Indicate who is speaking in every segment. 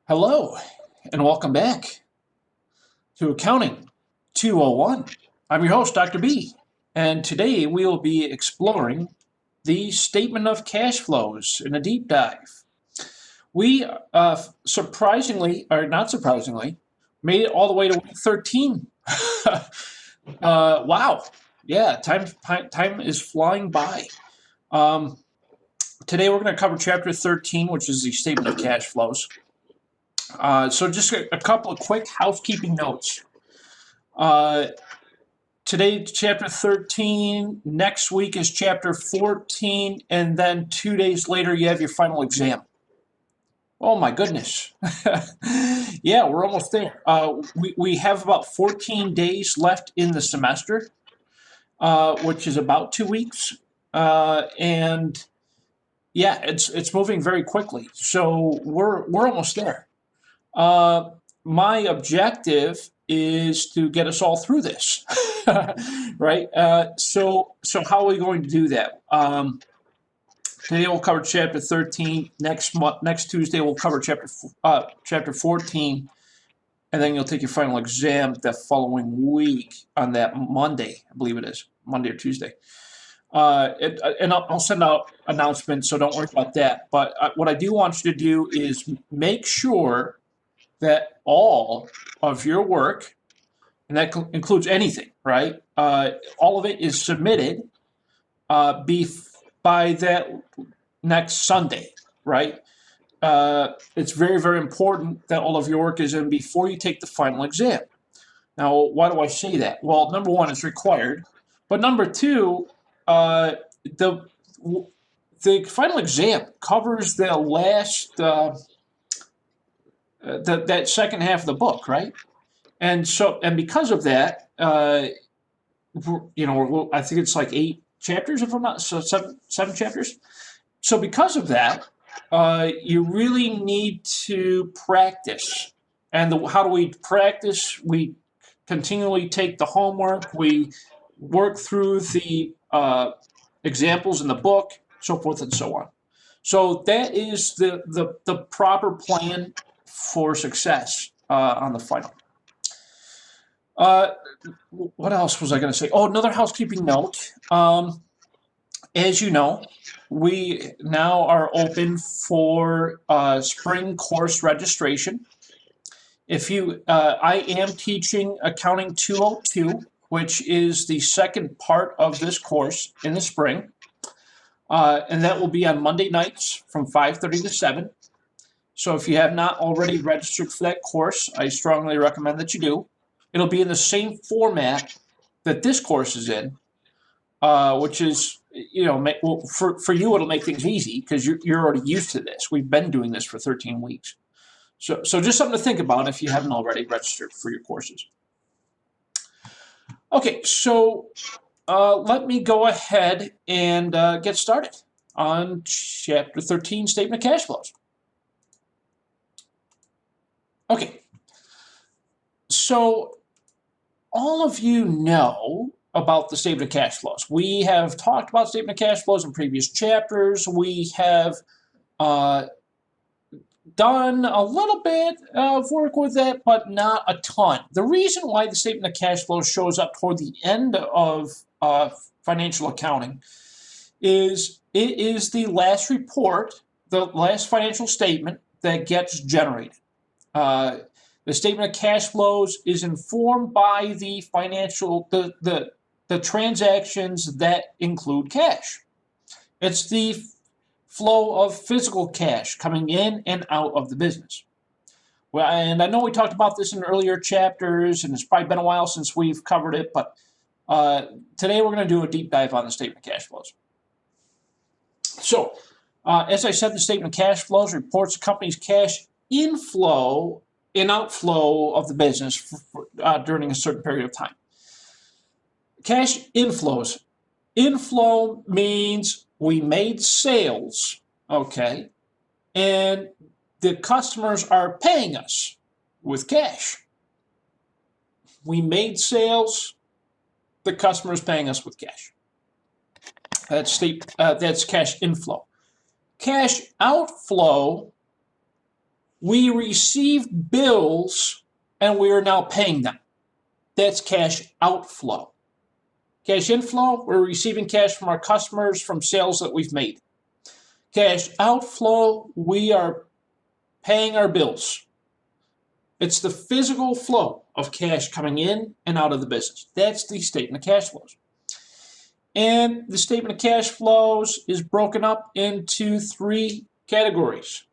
Speaker 1: Hello, and welcome back to Accounting 201. I'm your host, Dr. B, and today we will be exploring the statement of cash flows in a deep dive. We surprisingly, or not surprisingly, made it all the way to week 13. Wow. Yeah, time is flying by. Um, Today we're going to cover chapter 13, which is the statement of cash flows. So just a couple of quick housekeeping notes. Today, chapter 13. Next week is chapter 14. And then 2 days later, you have your final exam. Oh, my goodness. Yeah, we're almost there. We have about 14 days left in the semester, which is about 2 weeks. And yeah, it's moving very quickly. So we're almost there. My objective is to get us all through this, right? So how are we going to do that? Today we'll cover chapter 13. Next Tuesday we'll cover chapter 14, and then you'll take your final exam the following week on that Monday, I believe it is Monday or Tuesday. And I'll send out announcements, so don't worry about that. But what I do want you to do is make sure that all of your work, and that includes anything, right? All of it is submitted by that next Sunday, right? It's very, very important that all of your work is in before you take the final exam. Now, why do I say that? Well, number one, it's required. But number two, the final exam covers the last that second half of the book, right? And because of that, I think it's like 8 chapters, if I'm not so seven chapters. So because of that, you really need to practice. And how do we practice? We continually take the homework. We work through the examples in the book, so forth and so on. So that is the proper plan for success on the final. What else was I going to say? Oh, another housekeeping note. As you know, we now are open for spring course registration. I am teaching Accounting 202, which is the second part of this course in the spring. And that will be on Monday nights from 5:30 to 7. So if you have not already registered for that course, I strongly recommend that you do. It'll be in the same format that this course is in, which is, for you, it'll make things easy because you're already used to this. We've been doing this for 13 weeks. So just something to think about if you haven't already registered for your courses. Okay, so let me go ahead and get started on Chapter 13, Statement of Cash Flows. Okay, so all of you know about the statement of cash flows. We have talked about statement of cash flows in previous chapters. We have done a little bit of work with that, but not a ton. The reason why the statement of cash flows shows up toward the end of financial accounting is it is the last report, the last financial statement that gets generated. The statement of cash flows is informed by the transactions that include cash. It's the flow of physical cash coming in and out of the business. Well, and I know we talked about this in earlier chapters, and it's probably been a while since we've covered it, but today we're going to do a deep dive on the statement of cash flows. So, as I said, the statement of cash flows reports the company's cash inflow and outflow of the business during a certain period of time. Cash inflows. Inflow means we made sales, okay, and the customers are paying us with cash. We made sales, the customer is paying us with cash. That's cash inflow. Cash outflow We received bills and we are now paying them. That's cash outflow. Cash inflow, we're receiving cash from our customers from sales that we've made. Cash outflow, we are paying our bills. It's the physical flow of cash coming in and out of the business. That's the statement of cash flows. And the statement of cash flows is broken up into three categories.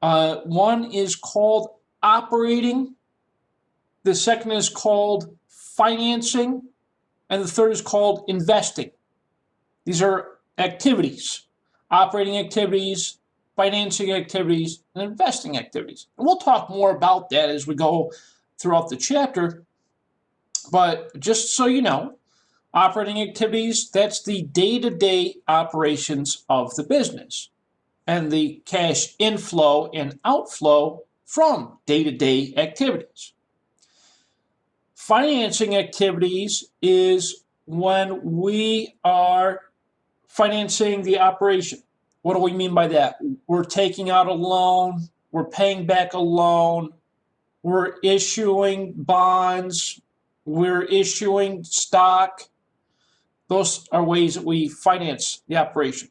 Speaker 1: One is called operating, the second is called financing, and the third is called investing. These are activities, operating activities, financing activities, and investing activities. And we'll talk more about that as we go throughout the chapter. But just so you know, operating activities, that's the day-to-day operations of the business. And the cash inflow and outflow from day-to-day activities. Financing activities is when we are financing the operation. What do we mean by that? We're taking out a loan, we're paying back a loan, we're issuing bonds, we're issuing stock. Those are ways that we finance the operation.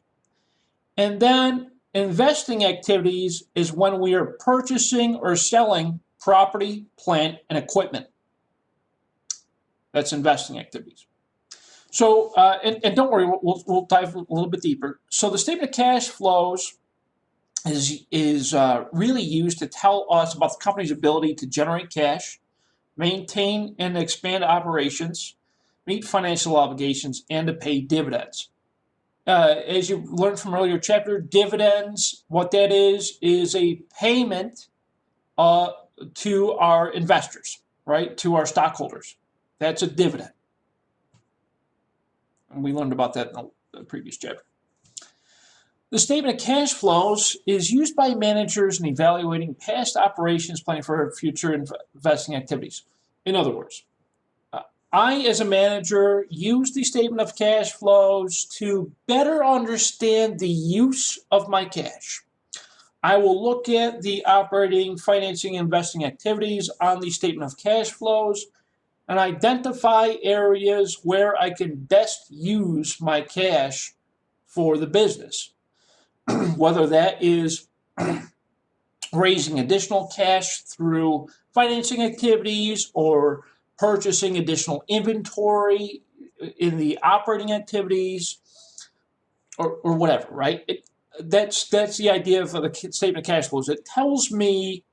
Speaker 1: And then investing activities is when we are purchasing or selling property, plant, and equipment. That's investing activities. So, and don't worry, we'll dive a little bit deeper. So the statement of cash flows is really used to tell us about the company's ability to generate cash, maintain and expand operations, meet financial obligations, and to pay dividends. As you learned from earlier chapter, dividends, what that is a payment to our investors, right? To our stockholders. That's a dividend. And we learned about that in the previous chapter. The statement of cash flows is used by managers in evaluating past operations, planning for future investing activities. In other words, I, as a manager, use the statement of cash flows to better understand the use of my cash. I will look at the operating, financing, investing activities on the statement of cash flows and identify areas where I can best use my cash for the business. Whether that is raising additional cash through financing activities or purchasing additional inventory in the operating activities or whatever, right? That's the idea of the statement of cash flows. It tells me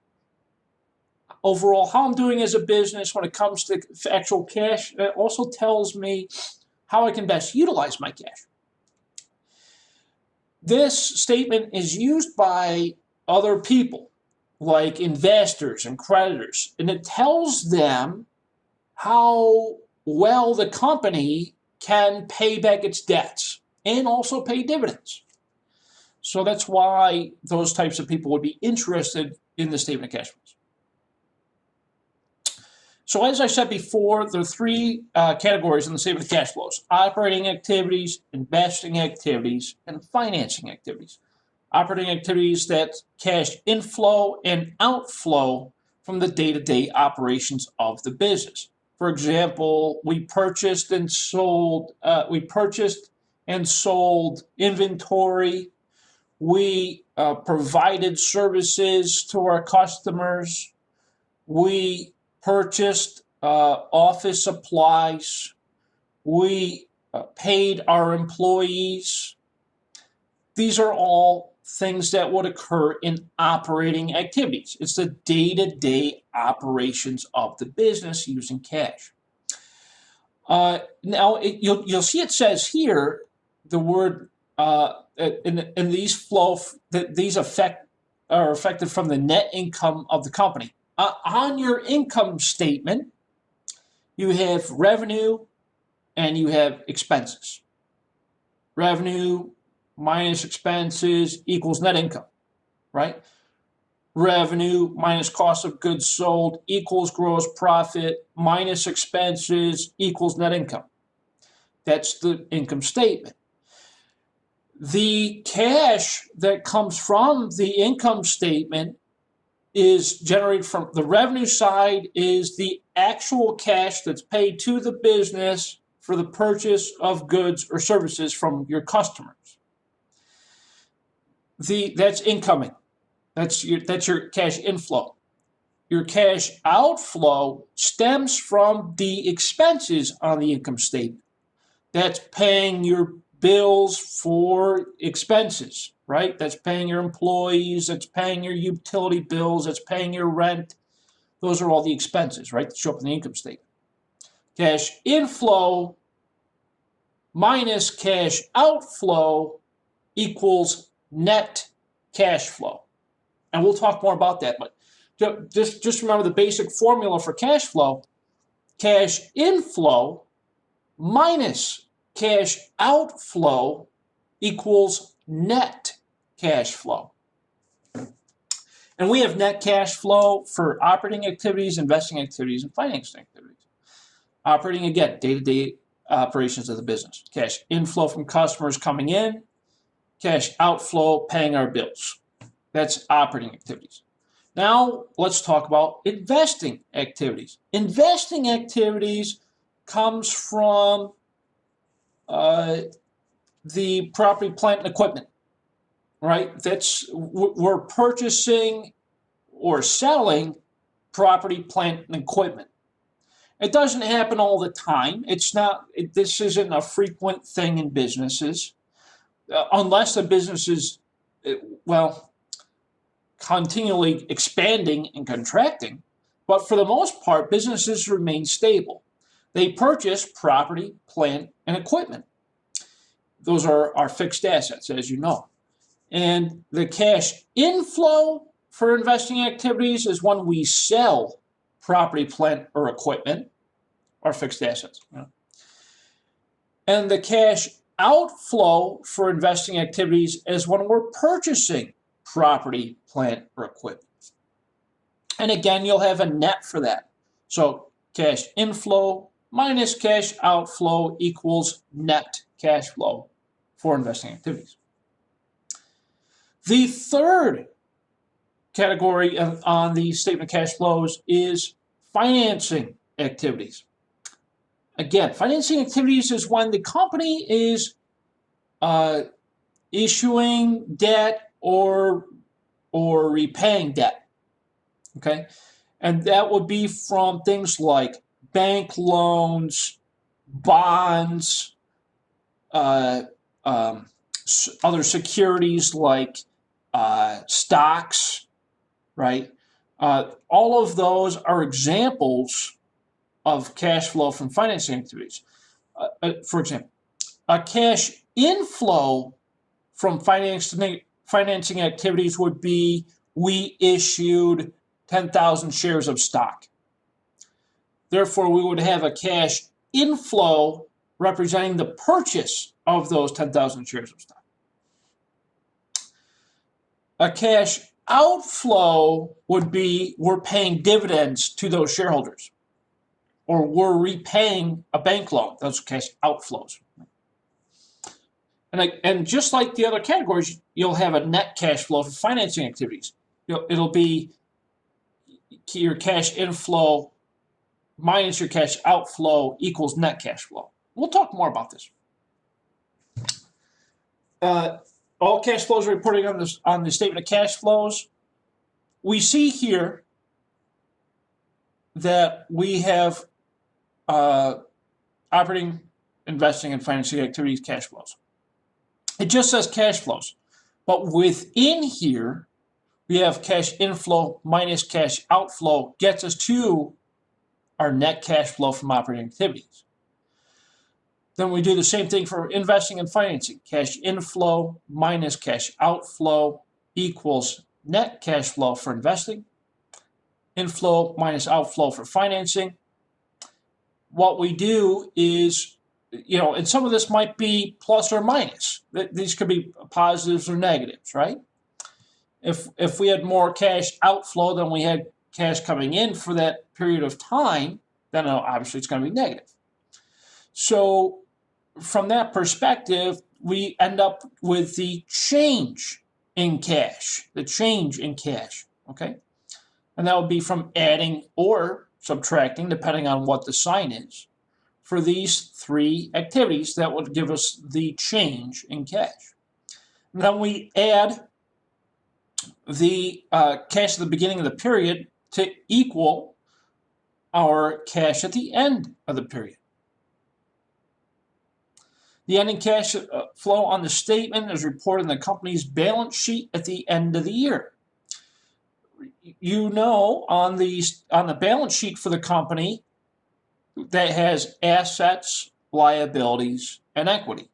Speaker 1: overall how I'm doing as a business when it comes to actual cash. It also tells me how I can best utilize my cash. This statement is used by other people like investors and creditors, and it tells them how well the company can pay back its debts and also pay dividends. So that's why those types of people would be interested in the statement of cash flows. So as I said before, there are three categories in the statement of cash flows: operating activities, investing activities, and financing activities. Operating activities, that's cash inflow and outflow from the day-to-day operations of the business. For example, we purchased and sold inventory. We provided services to our customers. We purchased office supplies. We paid our employees. These are all things that would occur in operating activities. It's the day-to-day operations of the business using cash. Now, you'll see it says here the word in these flow that these are affected from the net income of the company. On your income statement, you have revenue and you have expenses. Revenue minus expenses equals net income, right? Revenue minus cost of goods sold equals gross profit minus expenses equals net income. That's the income statement. The cash that comes from the income statement is generated from the revenue side is the actual cash that's paid to the business for the purchase of goods or services from your customers. That's incoming. That's your cash inflow. Your cash outflow stems from the expenses on the income statement. That's paying your bills for expenses, right? That's paying your employees, that's paying your utility bills, that's paying your rent. Those are all the expenses, right, that show up in the income statement. Cash inflow minus cash outflow equals net cash flow. And we'll talk more about that, but just remember the basic formula for cash flow. Cash inflow minus cash outflow equals net cash flow. And we have net cash flow for operating activities, investing activities, and financing activities. Operating, again, day-to-day operations of the business. Cash inflow from customers coming in, cash outflow paying our bills. That's operating activities. Now let's talk about investing activities. Investing activities comes from the property, plant, and equipment, right? We're purchasing or selling property, plant, and equipment. It doesn't happen all the time. This isn't a frequent thing in businesses, unless the business is, continually expanding and contracting. But for the most part, businesses remain stable. They purchase property, plant, and equipment. Those are our fixed assets, as you know. And the cash inflow for investing activities is when we sell property, plant, or equipment, or fixed assets. And the cash outflow for investing activities is when we're purchasing property, plant, or equipment. And again, you'll have a net for that. So cash inflow minus cash outflow equals net cash flow for investing activities. The third category on the statement of cash flows is financing activities. Again, financing activities is when the company is issuing debt or repaying debt, okay? And that would be from things like bank loans, bonds, other securities like stocks, right? All of those are examples of cash flow from financing activities. For example, a cash inflow from financing activities would be we issued 10,000 shares of stock. Therefore, we would have a cash inflow representing the purchase of those 10,000 shares of stock. A cash outflow would be we're paying dividends to those shareholders, or we're repaying a bank loan. Those are cash outflows. And just like the other categories, you'll have a net cash flow for financing activities. It'll be your cash inflow minus your cash outflow equals net cash flow. We'll talk more about this. All cash flows are reported on the statement of cash flows. We see here that we have operating, investing, and financing activities cash flows. It just says cash flows, but within here, we have cash inflow minus cash outflow gets us to our net cash flow from operating activities. Then we do the same thing for investing and financing. Cash inflow minus cash outflow equals net cash flow for investing. Inflow minus outflow for financing. What we do is, and some of this might be plus or minus. These could be positives or negatives, right? If we had more cash outflow than we had cash coming in for that period of time, then obviously it's going to be negative. So from that perspective, we end up with the change in cash, okay? And that would be from adding or subtracting, depending on what the sign is, for these three activities that would give us the change in cash. And then we add the cash at the beginning of the period to equal our cash at the end of the period. The ending cash flow on the statement is reported in the company's balance sheet at the end of the year. You know, on the balance sheet for the company, that has assets, liabilities, and equity.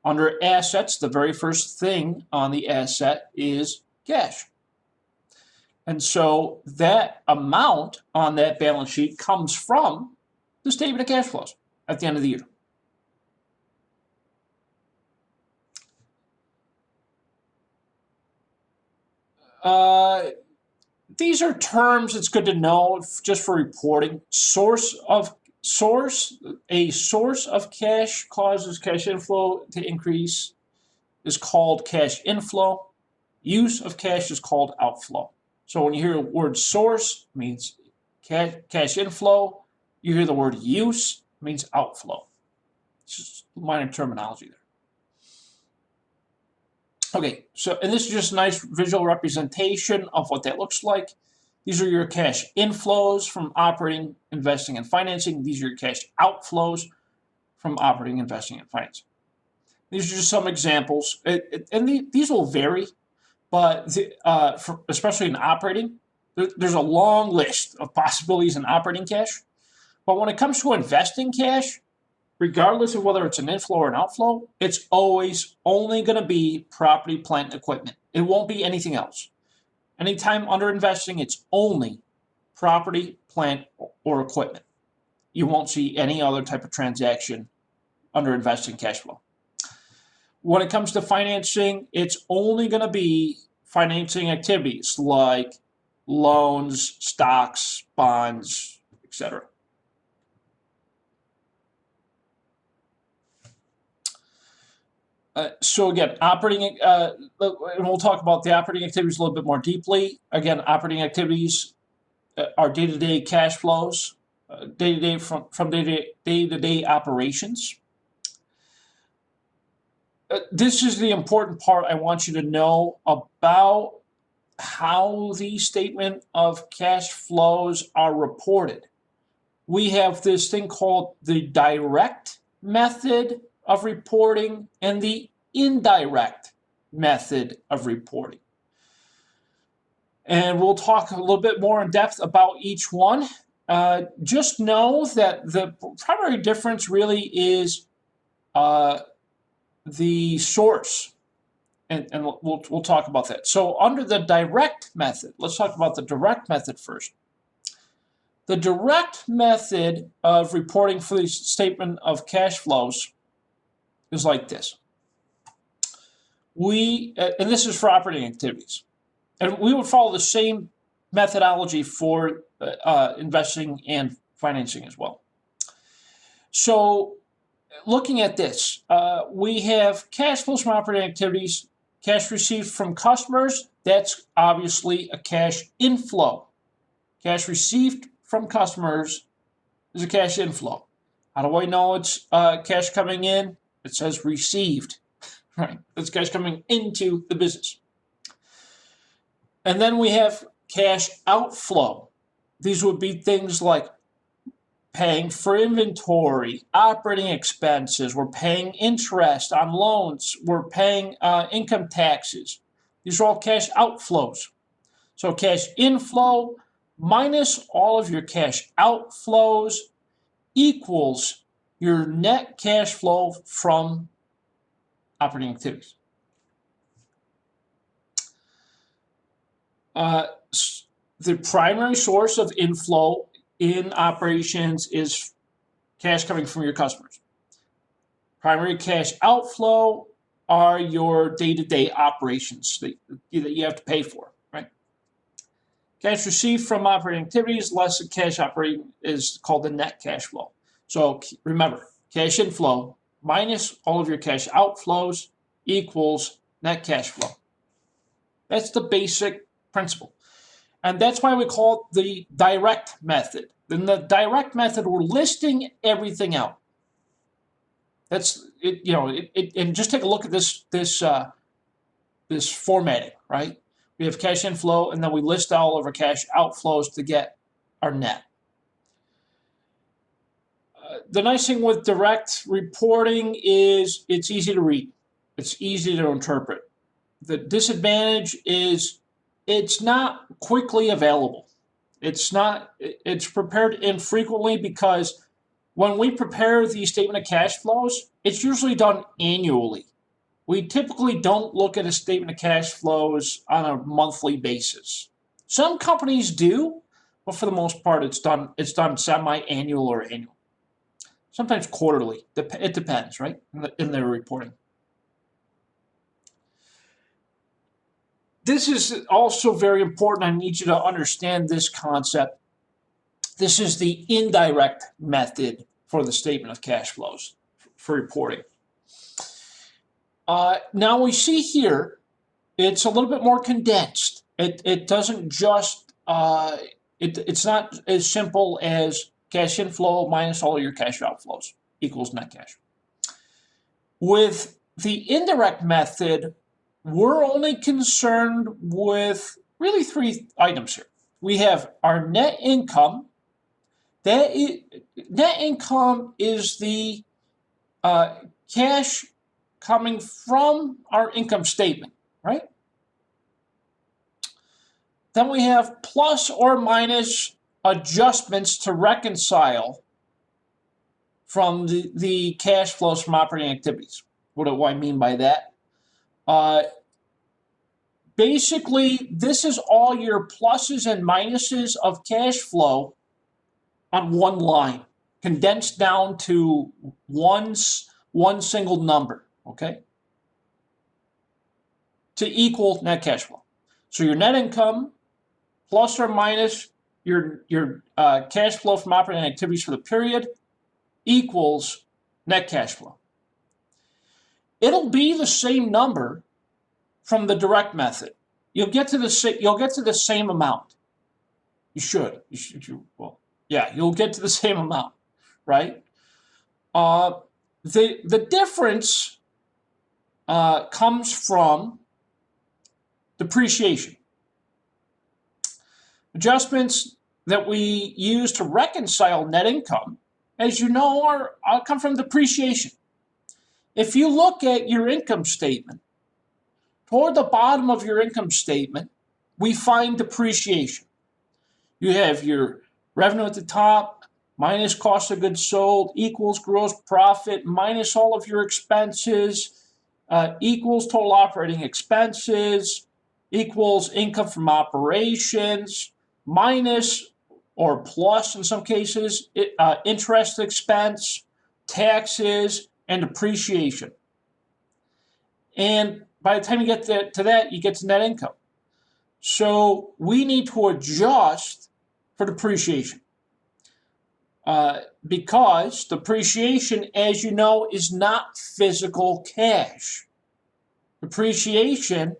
Speaker 1: Under assets, the very first thing on the asset is cash. And so that amount on that balance sheet comes from the statement of cash flows at the end of the year. These are terms it's good to know just for reporting. A source of cash causes cash inflow to increase is called cash inflow. Use of cash is called outflow. So when you hear the word source, it means cash inflow. You hear the word use, it means outflow. It's just minor terminology there. Okay, so, and this is just a nice visual representation of what that looks like. These are your cash inflows from operating, investing, and financing. These are your cash outflows from operating, investing, and financing. These are just some examples, and these will vary, but especially in operating, there's a long list of possibilities in operating cash. But when it comes to investing cash, regardless of whether it's an inflow or an outflow, it's always only going to be property, plant, and equipment. It won't be anything else. Anytime under investing, it's only property, plant, or equipment. You won't see any other type of transaction under investing cash flow. When it comes to financing, it's only going to be financing activities like loans, stocks, bonds, etc. So again, operating, and we'll talk about the operating activities a little bit more deeply. Again, operating activities are day-to-day cash flows, day-to-day from day-to-day operations. This is the important part I want you to know about how the statement of cash flows are reported. We have this thing called the direct method of reporting and the indirect method of reporting. And we'll talk a little bit more in depth about each one. Just know that the primary difference really is the source, and we'll talk about that. So under the direct method, let's talk about the direct method first. The direct method of reporting for the statement of cash flows is like this. And this is for operating activities. And we would follow the same methodology for investing and financing as well. So looking at this, we have cash flows from operating activities, cash received from customers. That's obviously a cash inflow. Cash received from customers is a cash inflow. How do I know it's cash coming in? It says received, right? It's cash coming into the business. And then we have cash outflow. These would be things like paying for inventory, operating expenses, we're paying interest on loans, we're paying income taxes. These are all cash outflows. So cash inflow minus all of your cash outflows equals your net cash flow from operating activities. The primary source of inflow in operations is cash coming from your customers. Primary cash outflow are your day-to-day operations that you have to pay for, right? Cash received from operating activities less than cash operating is called the net cash flow. So remember, cash inflow minus all of your cash outflows equals net cash flow. That's the basic principle. And that's why we call it the direct method. In the direct method, we're listing everything out. That's it. And just take a look at this formatting, right? We have cash inflow, and then we list all of our cash outflows to get our net. The nice thing with direct reporting is it's easy to read. It's easy to interpret. The disadvantage is it's not quickly available. It's prepared infrequently because when we prepare the statement of cash flows, it's usually done annually. We typically don't look at a statement of cash flows on a monthly basis. Some companies do, but for the most part, it's done semi-annual or annual. Sometimes quarterly. It depends, right, in their reporting. This is also very important. I need you to understand this concept. This is the indirect method for the statement of cash flows for reporting. Now we see here, it's a little bit more condensed. It doesn't just, it's not as simple as cash inflow minus all of your cash outflows equals net cash. With the indirect method, we're only concerned with really three items here. We have our net income. Net income is the cash coming from our income statement, right? Then we have plus or minus adjustments to reconcile from the cash flows from operating activities. What do I mean by that? Basically, this is all your pluses and minuses of cash flow on one line, condensed down to one single number, okay? To equal net cash flow. So your net income plus or minus your cash flow from operating activities for the period equals net cash flow. It'll be the same number from the direct method. You'll get to the same amount. Well, yeah, you'll get to the same amount, right? The difference comes from depreciation. Adjustments that we use to reconcile net income, as you know, come from depreciation. If you look at your income statement, toward the bottom of your income statement, we find depreciation. You have your revenue at the top, minus cost of goods sold, equals gross profit, minus all of your expenses, equals total operating expenses, equals income from operations, minus or plus in some cases, interest expense, taxes, and depreciation. And by the time you get to that, you get to net income. So we need to adjust for depreciation because depreciation, as you know, is not physical cash. Depreciation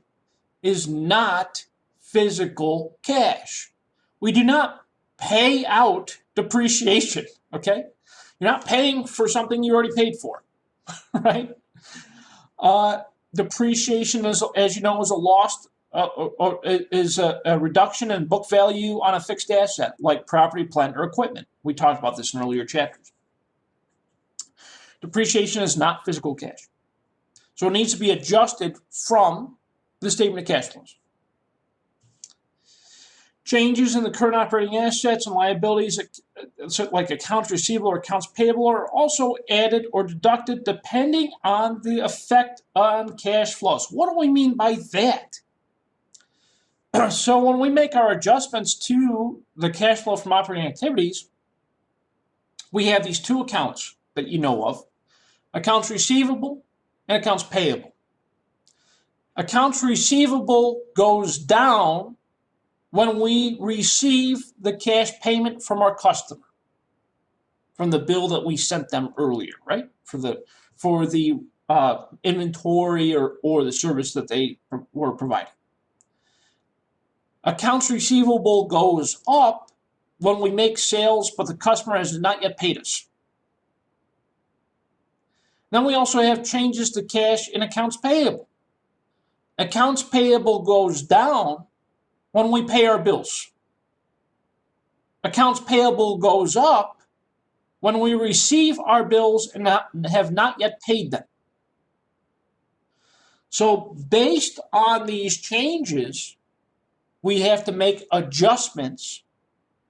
Speaker 1: is not physical cash. We do not pay out depreciation, okay? You're not paying for something you already paid for, right? Depreciation is, as you know, is a loss or is a reduction in book value on a fixed asset like property, plant, or equipment. We talked about this in earlier chapters. Depreciation is not physical cash. So it needs to be adjusted from the statement of cash flows. Changes in the current operating assets and liabilities, like accounts receivable or accounts payable, are also added or deducted depending on the effect on cash flows. What do we mean by that? So when we make our adjustments to the cash flow from operating activities, we have these two accounts that you know of, accounts receivable and accounts payable. Accounts receivable goes down when we receive the cash payment from our customer, from the bill that we sent them earlier, right? For the inventory or the service that they were providing. Accounts receivable goes up when we make sales, but the customer has not yet paid us. Then we also have changes to cash in accounts payable. Accounts payable goes down when we pay our bills. Accounts payable goes up when we receive our bills and have not yet paid them. So based on these changes, we have to make adjustments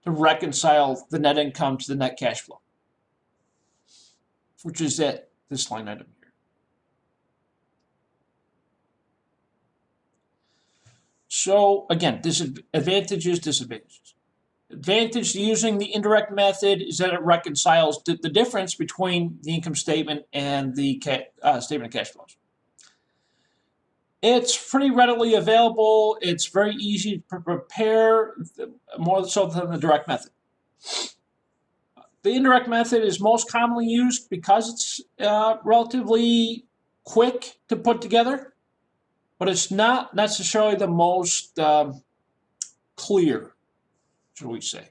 Speaker 1: to reconcile the net income to the net cash flow, which is this line item here. So again, advantages, disadvantages. Advantage to using the indirect method is that it reconciles the difference between the income statement and the statement of cash flows. It's pretty readily available. It's very easy to prepare, more so than the direct method. The indirect method is most commonly used because it's relatively quick to put together, but it's not necessarily the most clear, should we say.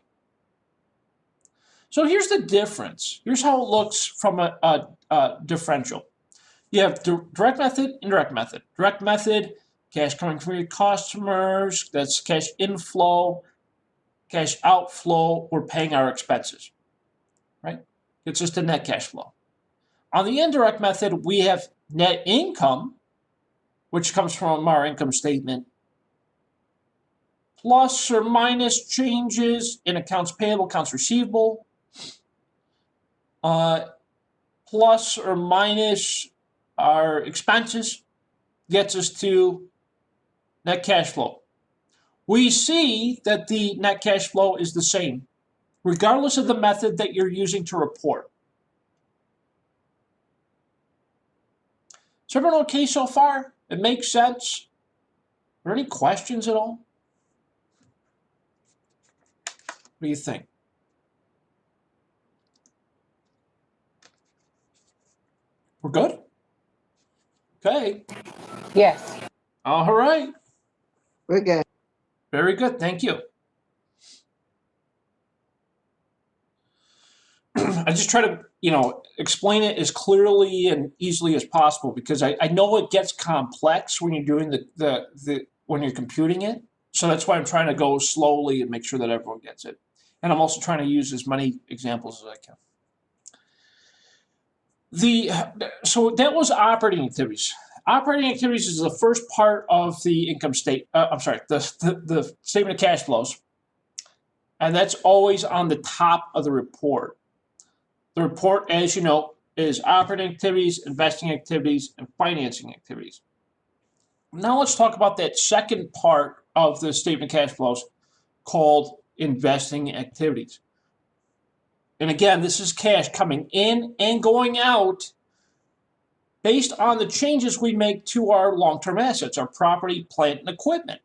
Speaker 1: So here's the difference. Here's how it looks from a differential. You have direct method, indirect method. Direct method, cash coming from your customers, that's cash inflow, cash outflow, we're paying our expenses, right? It's just a net cash flow. On the indirect method, we have net income, which comes from our income statement, plus or minus changes in accounts payable, accounts receivable, plus or minus our expenses, gets us to net cash flow. We see that the net cash flow is the same, regardless of the method that you're using to report. Is everyone okay so far? It makes sense? Are there any questions at all? What do you think? We're good? Okay.
Speaker 2: Yes.
Speaker 1: All right.
Speaker 2: We're good.
Speaker 1: Very good. Thank you. I just try to, explain it as clearly and easily as possible because I know it gets complex when you're doing when you're computing it. So that's why I'm trying to go slowly and make sure that everyone gets it. And I'm also trying to use as many examples as I can. So that was operating activities. Operating activities is the first part of the income statement. The statement of cash flows, and that's always on the top of the report. The report, as you know, is operating activities, investing activities, and financing activities. Now let's talk about that second part of the statement of cash flows called investing activities. And again, this is cash coming in and going out based on the changes we make to our long-term assets, our property, plant, and equipment.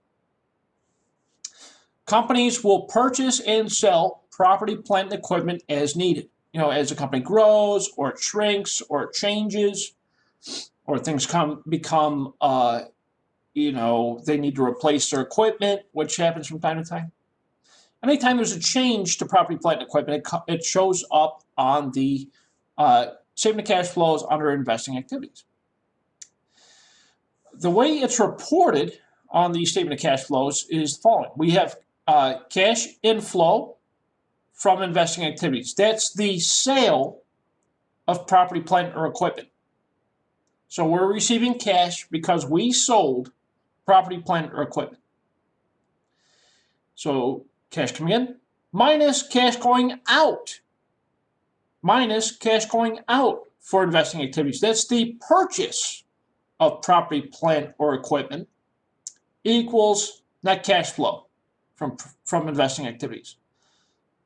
Speaker 1: Companies will purchase and sell property, plant, and equipment as needed. As the company grows, or it shrinks, or it changes, or things become, they need to replace their equipment, which happens from time to time. Anytime there's a change to property, plant, and equipment, it shows up on the statement of cash flows under investing activities. The way it's reported on the statement of cash flows is the following. We have cash inflow from investing activities. That's the sale of property, plant, or equipment. So we're receiving cash because we sold property, plant, or equipment. So cash coming in minus cash going out. Minus cash going out for investing activities. That's the purchase of property, plant, or equipment equals net cash flow from investing activities.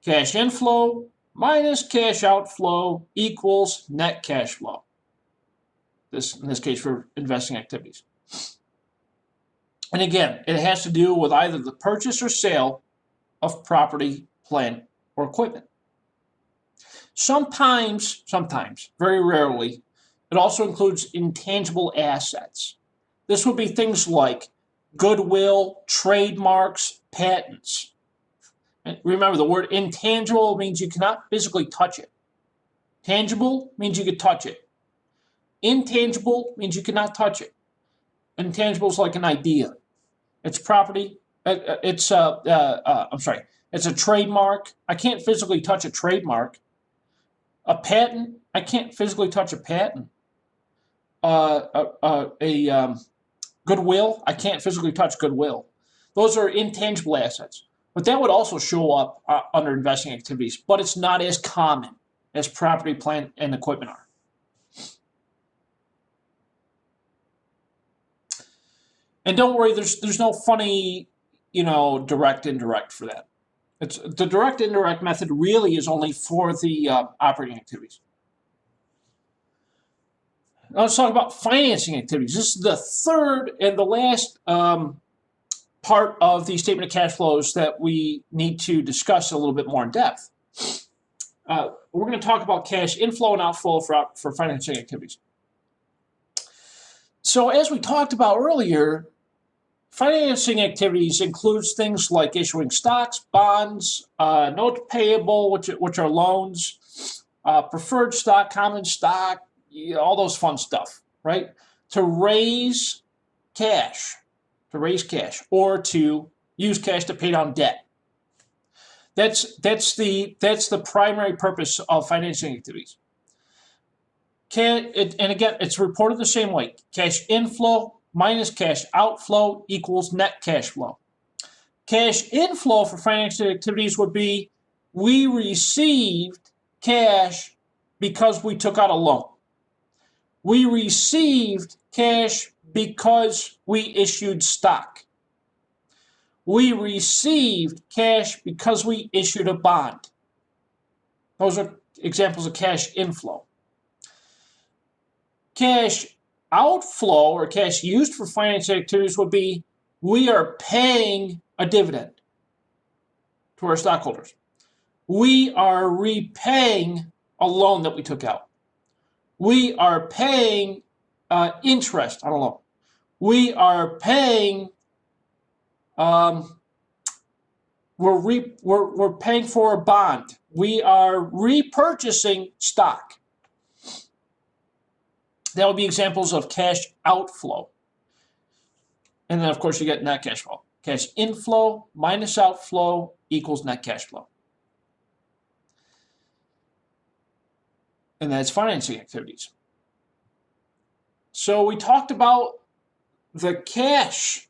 Speaker 1: Cash inflow minus cash outflow equals net cash flow. In this case for investing activities. And again, it has to do with either the purchase or sale of property, plant, or equipment. Sometimes, very rarely, it also includes intangible assets. This would be things like goodwill, trademarks, patents. And remember, the word intangible means you cannot physically touch it. Tangible means you could touch it. Intangible means you cannot touch it. Intangible is like an idea. It's property. It's a trademark. I can't physically touch a trademark. A patent. I can't physically touch a patent. Goodwill. I can't physically touch goodwill. Those are intangible assets. But that would also show up under investing activities, but it's not as common as property, plant, and equipment are. And don't worry, there's no funny, direct, indirect for that. It's the direct, indirect method really is only for the operating activities. Now let's talk about financing activities. This is the third and the last part of the statement of cash flows that we need to discuss a little bit more in depth. We're going to talk about cash inflow and outflow for financing activities. So as we talked about earlier, financing activities includes things like issuing stocks, bonds, notes payable, which are loans, preferred stock, common stock, all those fun stuff, right? To raise cash, or to use cash to pay down debt. That's the primary purpose of financing activities. And again, it's reported the same way. Cash inflow minus cash outflow equals net cash flow. Cash inflow for financing activities would be we received cash because we took out a loan. We received cash because we issued stock. We received cash because we issued a bond. Those are examples of cash inflow. Cash outflow, or cash used for financing activities, would be we are paying a dividend to our stockholders. We are repaying a loan that we took out. We are paying interest on a loan. We are paying. We're paying for a bond. We are repurchasing stock. That would be examples of cash outflow. And then, of course, you get net cash flow. Cash inflow minus outflow equals net cash flow. And that's financing activities. So we talked about the cash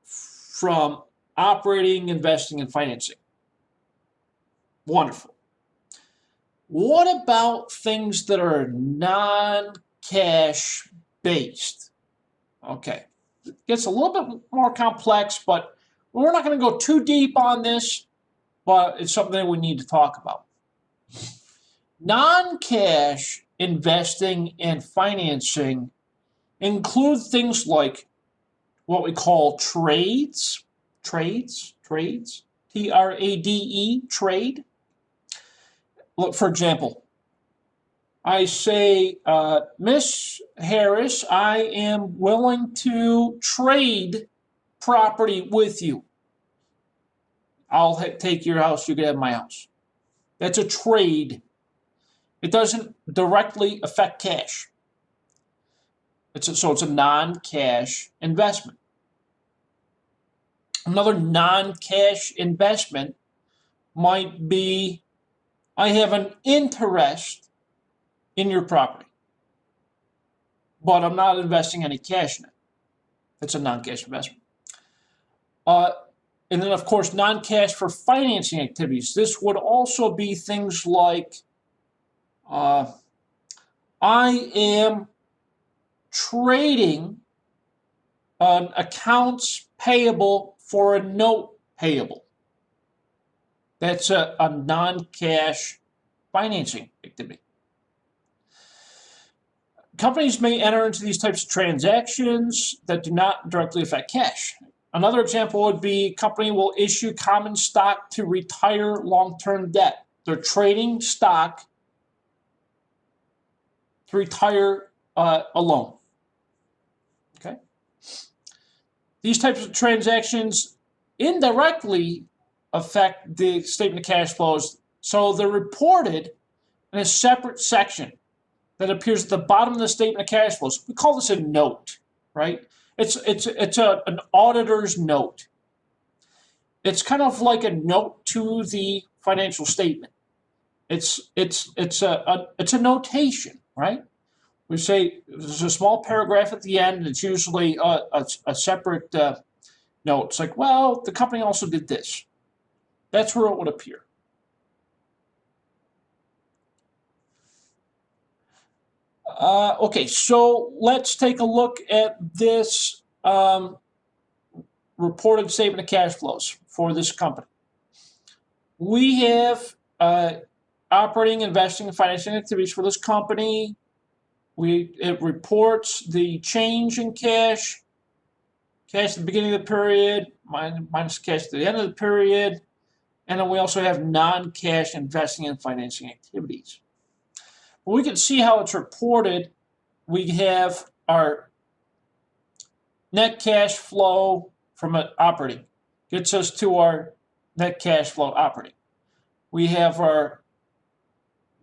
Speaker 1: from operating, investing, and financing. Wonderful. What about things that are non-cash based? Okay, it gets a little bit more complex, but we're not going to go too deep on this, but it's something that we need to talk about. Non-cash investing and financing include things like what we call trades, T-R-A-D-E, trade. Look, for example, I say, Miss Harris, I am willing to trade property with you. I'll take your house, you can have my house. That's a trade. It doesn't directly affect cash. So it's a non-cash investment. Another non-cash investment might be, I have an interest in your property, but I'm not investing any cash in it. That's a non-cash investment. And then, of course, non-cash for financing activities. This would also be things like, I am trading an accounts payable for a note payable. That's a non-cash financing activity. Companies may enter into these types of transactions that do not directly affect cash. Another example would be a company will issue common stock to retire long-term debt. They're trading stock to retire a loan. Okay. These types of transactions indirectly affect the statement of cash flows, so they're reported in a separate section that appears at the bottom of the statement of cash flows. We call this a note, right? It's an auditor's note. It's kind of like a note to the financial statement. It's a notation, right? We say there's a small paragraph at the end, and it's usually a separate note. It's like, well, the company also did this. That's where it would appear. Okay, so let's take a look at this reported statement of cash flows for this company. We have operating, investing, and financing activities for this company. It reports the change in cash at the beginning of the period, minus cash at the end of the period, and then we also have non-cash investing and financing activities. But we can see how it's reported. We have our net cash flow from operating, gets us to our net cash flow operating. We have our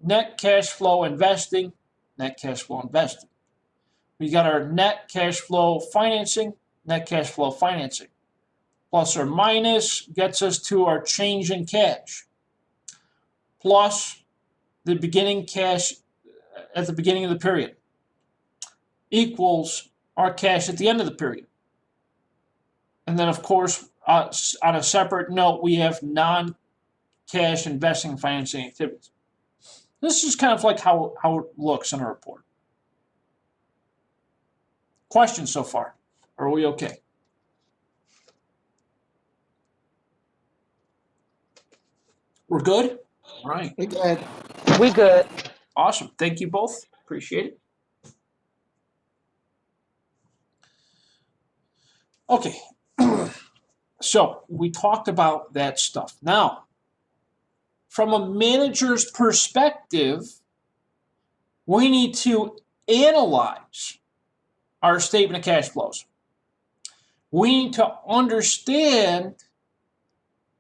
Speaker 1: net cash flow investing, net cash flow investing. We got our net cash flow financing, net cash flow financing. Plus or minus gets us to our change in cash. Plus the beginning cash at the beginning of the period equals our cash at the end of the period. And then, of course, on a separate note, we have non-cash investing and financing activities. This is kind of like how it looks in a report. Questions so far? Are we okay? We're good? All right.
Speaker 2: We're good.
Speaker 3: We good.
Speaker 1: Awesome. Thank you both. Appreciate it. Okay. So we talked about that stuff. Now, from a manager's perspective, we need to analyze our statement of cash flows. We need to understand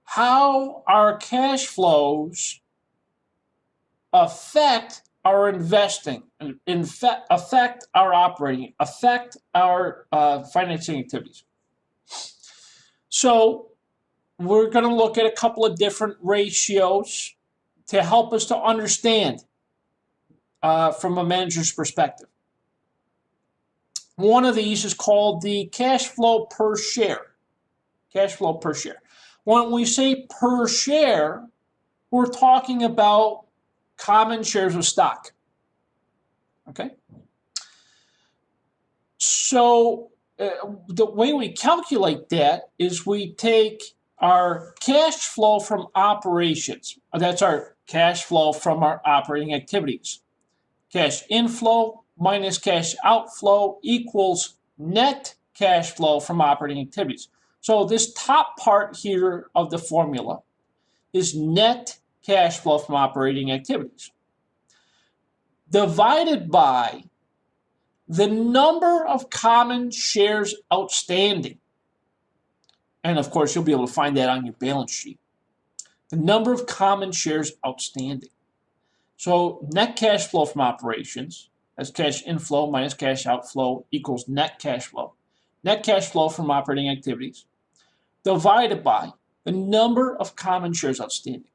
Speaker 1: how our cash flows affect our investing, affect our operating, affect our financing activities. So we're going to look at a couple of different ratios to help us to understand from a manager's perspective. One of these is called the cash flow per share. Cash flow per share. When we say per share, we're talking about common shares of stock. Okay? So the way we calculate that is we take our cash flow from operations. That's our cash flow from our operating activities. Cash inflow minus cash outflow equals net cash flow from operating activities. So this top part here of the formula is net cash flow from operating activities divided by the number of common shares outstanding. And of course, you'll be able to find that on your balance sheet. The number of common shares outstanding. So net cash flow from operations, that's cash inflow minus cash outflow, equals net cash flow. Net cash flow from operating activities divided by the number of common shares outstanding.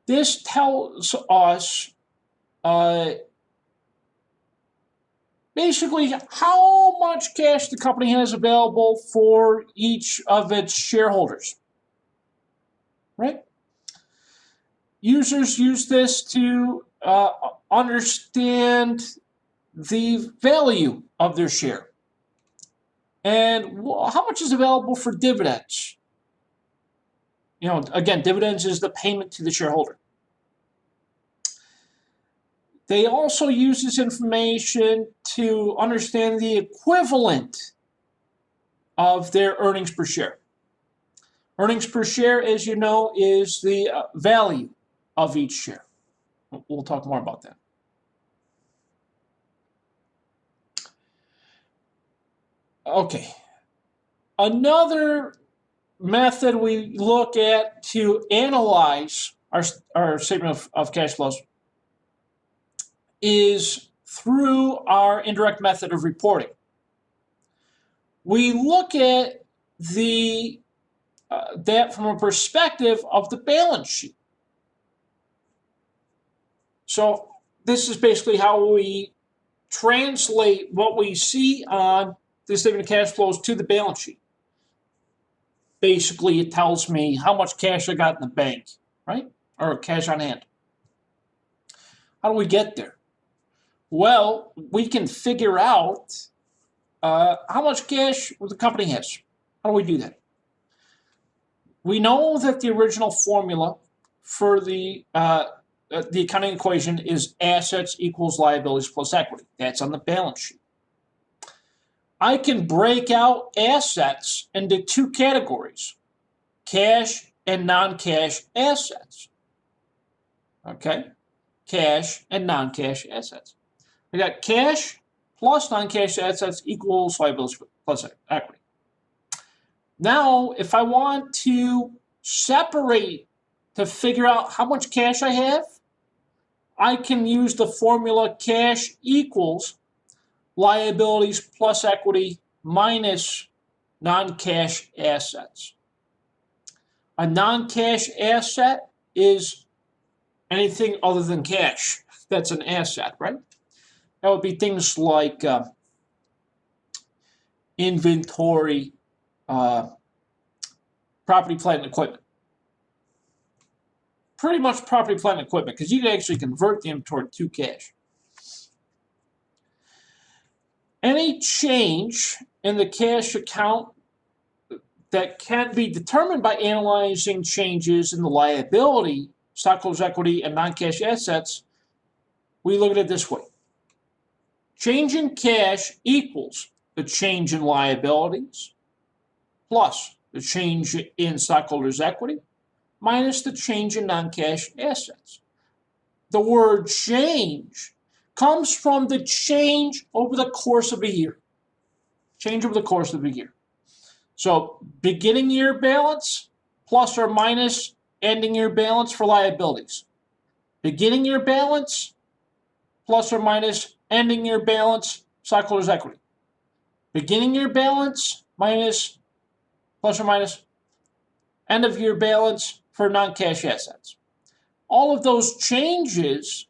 Speaker 1: This tells us basically how much cash the company has available for each of its shareholders, right? Users use this to understand the value of their share and how much is available for dividends. You know, again, dividends is the payment to the shareholder. They also use this information to understand the equivalent of their earnings per share. Earnings per share, as you know, is the value of each share. We'll talk more about that. Okay. Another method we look at to analyze our statement of cash flows is through our indirect method of reporting. We look at that from a perspective of the balance sheet. So this is basically how we translate what we see on the statement of cash flows to the balance sheet. Basically, it tells me how much cash I got in the bank, right? Or cash on hand. How do we get there? Well, we can figure out how much cash the company has. How do we do that? We know that the original formula for the accounting equation is assets equals liabilities plus equity. That's on the balance sheet. I can break out assets into two categories, cash and non-cash assets. Okay, cash and non-cash assets. I got cash plus non-cash assets equals liabilities plus equity. Now, if I want to separate to figure out how much cash I have, I can use the formula cash equals liabilities plus equity minus non-cash assets. A non-cash asset is anything other than cash. That's an asset, right? That would be things like inventory, property, plant, and equipment. Pretty much property, plant, and equipment, because you can actually convert the inventory to cash. Any change in the cash account that can be determined by analyzing changes in the liability, stockholders' equity, and non-cash assets, we look at it this way. Change in cash equals the change in liabilities plus the change in stockholders' equity minus the change in non-cash assets. The word change comes from the change over the course of a year. Change over the course of a year. So beginning year balance plus or minus ending year balance for liabilities. Beginning year balance plus or minus ending year balance stockholders' equity. Beginning year balance minus plus or minus end of year balance for non-cash assets. All of those changes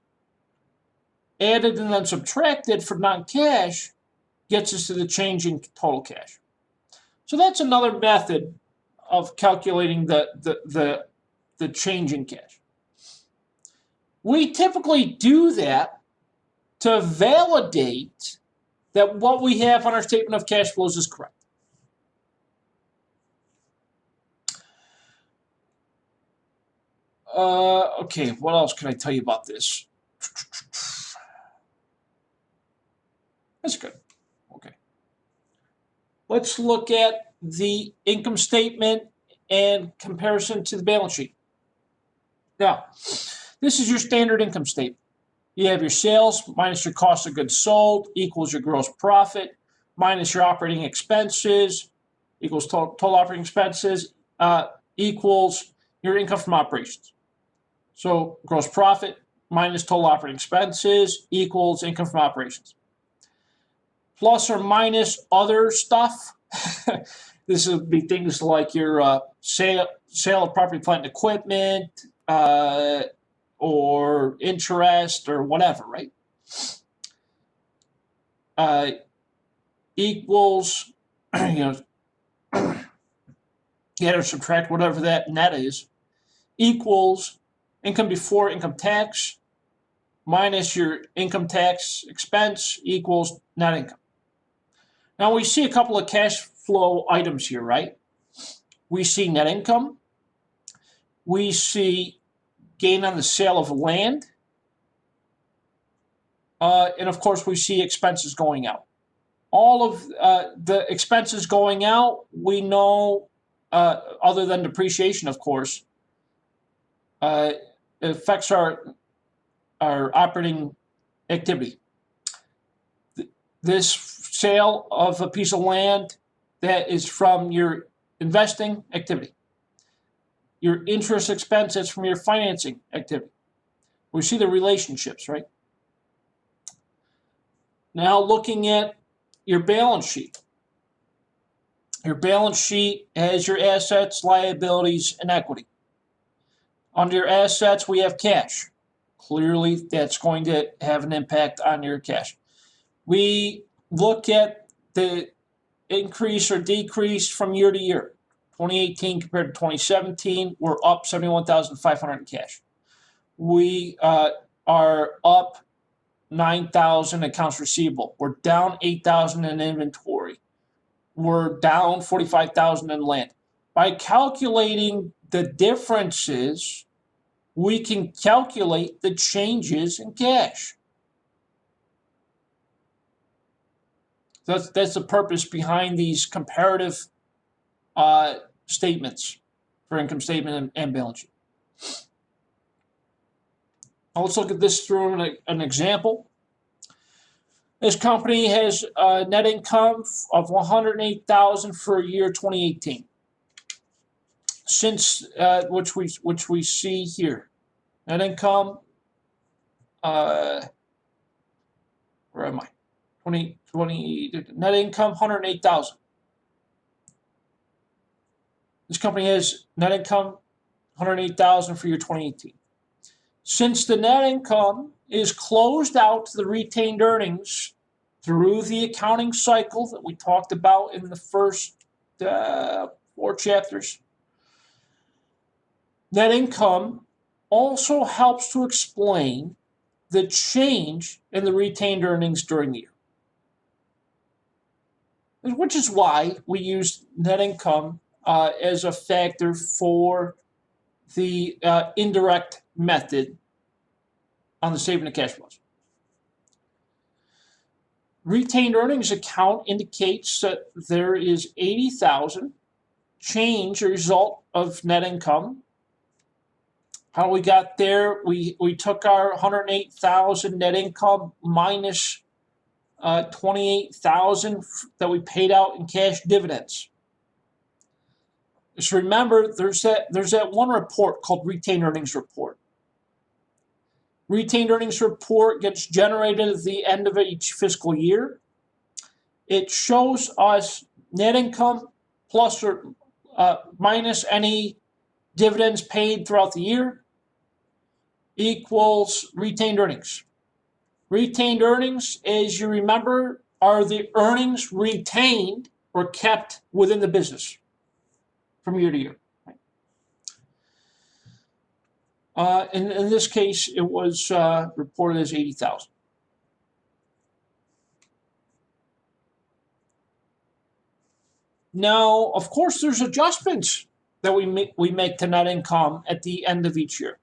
Speaker 1: added and then subtracted for non-cash gets us to the change in total cash. So that's another method of calculating the change in cash. We typically do that to validate that what we have on our statement of cash flows is correct. Okay, what else can I tell you about this? That's good. Okay. Let's look at the income statement and comparison to the balance sheet. Now, this is your standard income statement. You have your sales minus your cost of goods sold equals your gross profit minus your operating expenses equals total operating expenses equals your income from operations. So gross profit minus total operating expenses equals income from operations. Plus or minus other stuff. This would be things like your sale of property, plant, and equipment, or interest, or whatever, right? Equals, you add or subtract whatever that net is, equals income before income tax minus your income tax expense equals net income. Now we see a couple of cash flow items here, right? We see net income. We see gain on the sale of land. And of course, we see expenses going out. All of the expenses going out, we know, other than depreciation, of course, it affects our operating activity. This sale of a piece of land that is from your investing activity. Your interest expense is from your financing activity. We see the relationships, right? Now looking at your balance sheet. Your balance sheet has your assets, liabilities, and equity. Under your assets, we have cash. Clearly, that's going to have an impact on your cash. We look at the increase or decrease from year to year. 2018 compared to 2017, we're up 71,500 in cash. We are up 9,000 accounts receivable. We're down 8,000 in inventory. We're down 45,000 in land. By calculating the differences, we can calculate the changes in cash. That's the purpose behind these comparative statements for income statement and balance sheet. Now let's look at this through an example. This company has a net income of $108,000 for year 2018. Since which we see here, net income. Where am I? 2020 net income $108,000. This company has net income $108,000 for year 2018. Since the net income is closed out to the retained earnings through the accounting cycle that we talked about in the first 4 chapters, net income also helps to explain the change in the retained earnings during the year, which is why we use net income as a factor for the indirect method on the statement of cash flows. Retained earnings account indicates that there is $80,000 change, a result of net income. How we got there? We took our $108,000 net income minus $28,000 that we paid out in cash dividends. Just remember, there's that one report called retained earnings report. Retained earnings report gets generated at the end of each fiscal year. It shows us net income plus or minus any dividends paid throughout the year equals retained earnings. Retained earnings, as you remember, are the earnings retained or kept within the business from year to year. In this case, it was reported as 80,000. Now, of course, there's adjustments that we make to net income at the end of each year.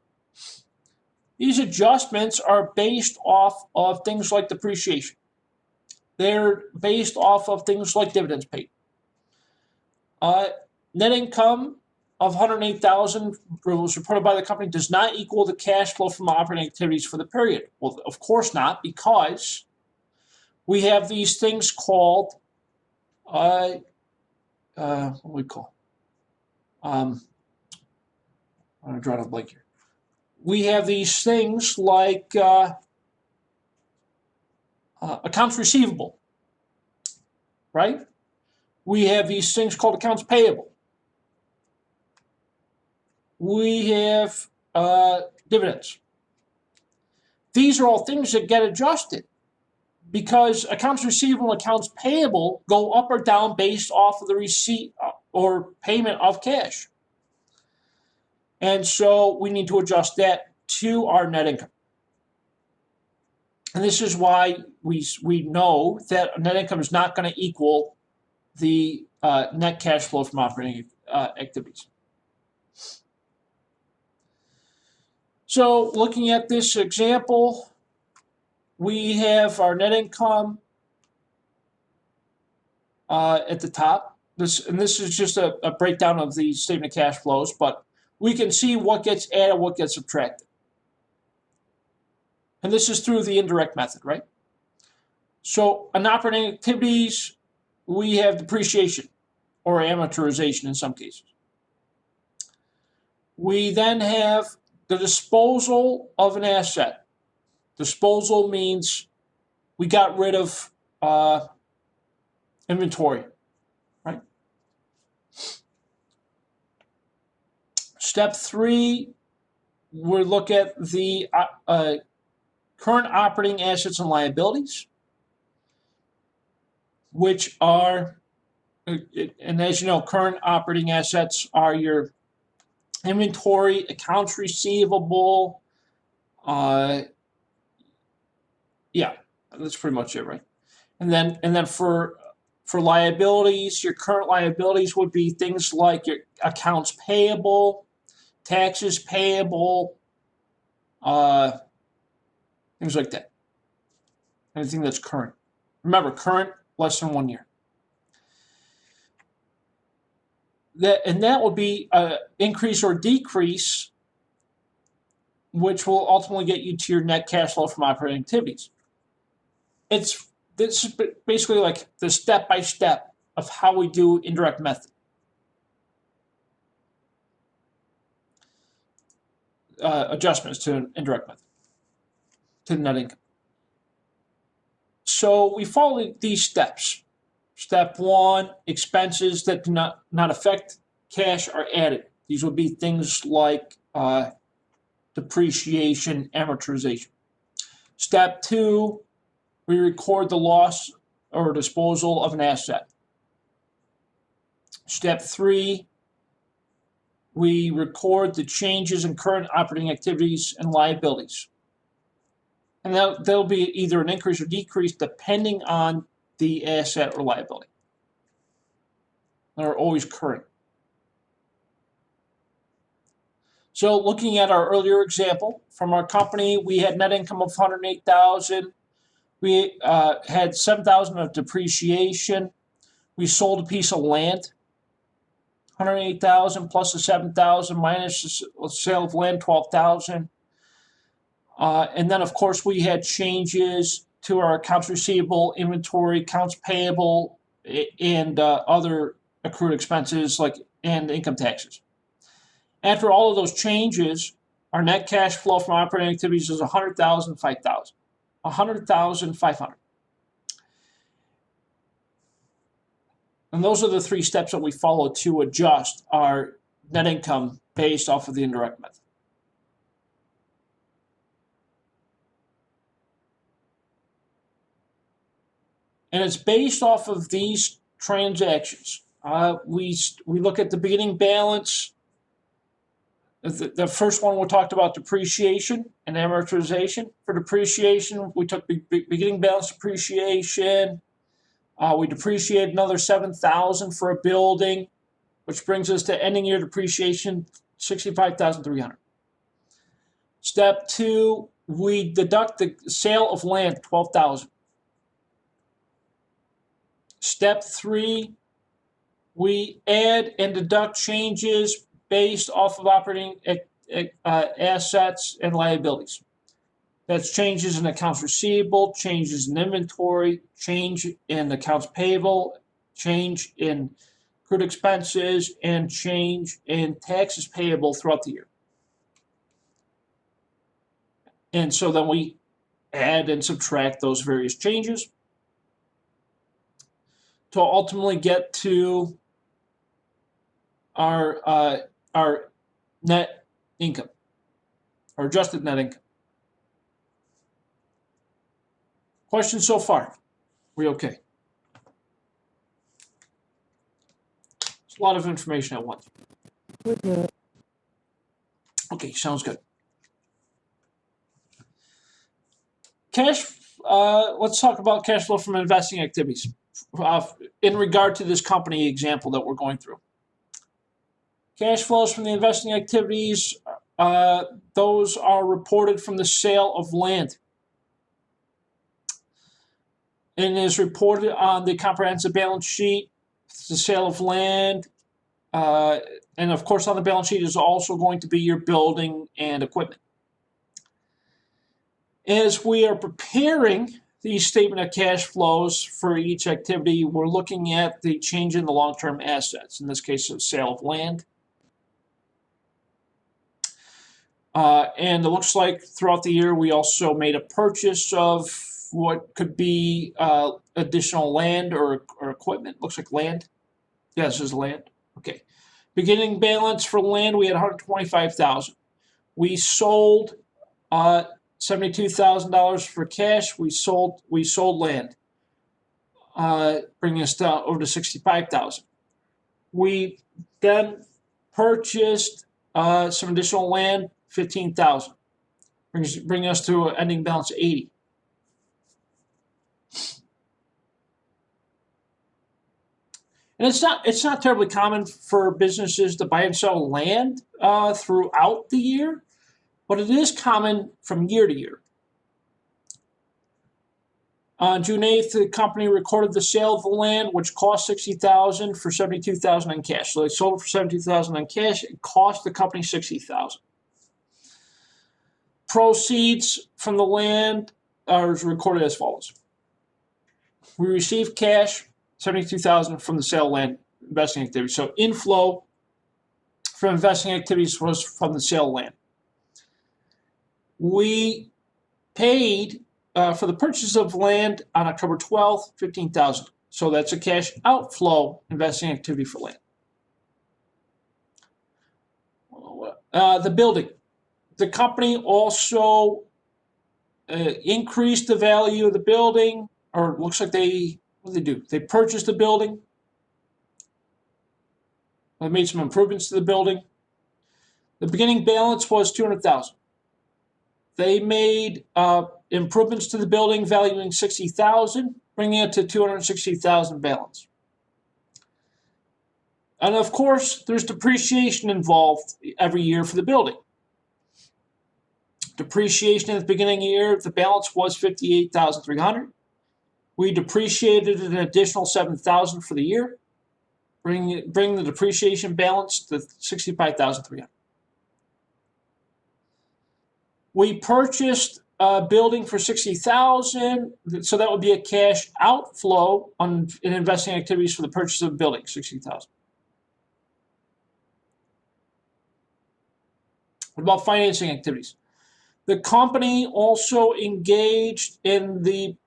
Speaker 1: These adjustments are based off of things like depreciation. They're based off of things like dividends paid. Net income of $108,000 was reported by the company does not equal the cash flow from operating activities for the period. Well, of course not, because we have these things called what do we call? I'm going to draw a blank here. We have these things like accounts receivable, right? We have these things called accounts payable. We have dividends. These are all things that get adjusted because accounts receivable and accounts payable go up or down based off of the receipt or payment of cash. And so we need to adjust that to our net income. And this is why we know that net income is not going to equal the net cash flow from operating activities. So looking at this example, we have our net income at the top. This is just a breakdown of the statement of cash flows, but we can see what gets added, what gets subtracted. And this is through the indirect method, right? So on operating activities, we have depreciation. or amortization in some cases. We then have the disposal of an asset. Disposal means we got rid of inventory, right? Step 3, we look at the current operating assets and liabilities, which are, and as you know, current operating assets are your inventory, accounts receivable, yeah, that's pretty much it, right? And then for liabilities, your current liabilities would be things like your accounts payable, taxes payable, things like that. Anything that's current. Remember, current, less than 1 year. That will be an increase or decrease, which will ultimately get you to your net cash flow from operating activities. This is basically like the step-by-step of how we do indirect method. Adjustments to an indirect method, to net income. So we follow these steps. Step 1, expenses that do not affect cash are added. These would be things like depreciation, amortization. Step 2, we record the loss or disposal of an asset. Step 3, we record the changes in current operating activities and liabilities. And that'll be either an increase or decrease depending on the asset or liability. They're always current. So looking at our earlier example, from our company, we had net income of $108,000. We had $7,000 of depreciation. We sold a piece of land, $108,000 plus the $7,000 minus the sale of land, $12,000. And then, of course, we had changes to our accounts receivable, inventory, accounts payable, and other accrued expenses and income taxes. After all of those changes, our net cash flow from operating activities is $100,000, $5,000, $100,500. And those are the 3 steps that we follow to adjust our net income based off of the indirect method. And it's based off of these transactions. We look at the beginning balance. The first one we talked about depreciation and amortization. For depreciation, we took beginning balance depreciation. We depreciated another $7,000 for a building, which brings us to ending year depreciation, $65,300. Step 2, we deduct the sale of land, $12,000. Step 3, we add and deduct changes based off of operating assets and liabilities. That's changes in accounts receivable, changes in inventory, change in accounts payable, change in accrued expenses, and change in taxes payable throughout the year. And so then we add and subtract those various changes to ultimately get to our net income, or adjusted net income. Questions so far? We okay? It's a lot of information at once. Okay, sounds good. Let's talk about cash flow from investing activities in regard to this company example that we're going through. Cash flows from the investing activities, those are reported from the sale of land. And is reported on the comprehensive balance sheet, the sale of land, and of course on the balance sheet is also going to be your building and equipment. As we are preparing the statement of cash flows for each activity, we're looking at the change in the long-term assets, in this case, the sale of land. And it looks like throughout the year, we also made a purchase of what could be additional land or equipment. Looks like land. Yeah, this is land. Okay. Beginning balance for land, we had $125,000. We sold $72,000 for cash. We sold land, bringing us down over to $65,000. We then purchased some additional land, $15,000, bringing us to an ending balance of $80,000. And it's not terribly common for businesses to buy and sell land throughout the year, but it is common from year to year. On June 8th, the company recorded the sale of the land, which cost $60,000 for $72,000 in cash. So they sold it for $72,000 in cash. It cost the company $60,000. Proceeds from the land are recorded as follows. We received cash, $72,000 from the sale of land investing activities. So inflow from investing activities was from the sale of land. We paid for the purchase of land on October 12th, $15,000. So that's a cash outflow investing activity for land. The building. The company also increased the value of the building, or it looks like what did they do? They purchased the building. They made some improvements to the building. The beginning balance was $200,000. They made improvements to the building valuing $60,000, bringing it to $260,000 balance. And of course, there's depreciation involved every year for the building. Depreciation at the beginning of the year, the balance was $58,300. We depreciated an additional $7,000 for the year, bring the depreciation balance to $65,300. We purchased a building for $60,000, so that would be a cash outflow in investing activities for the purchase of a building, $60,000. What about financing activities? The company also engaged in the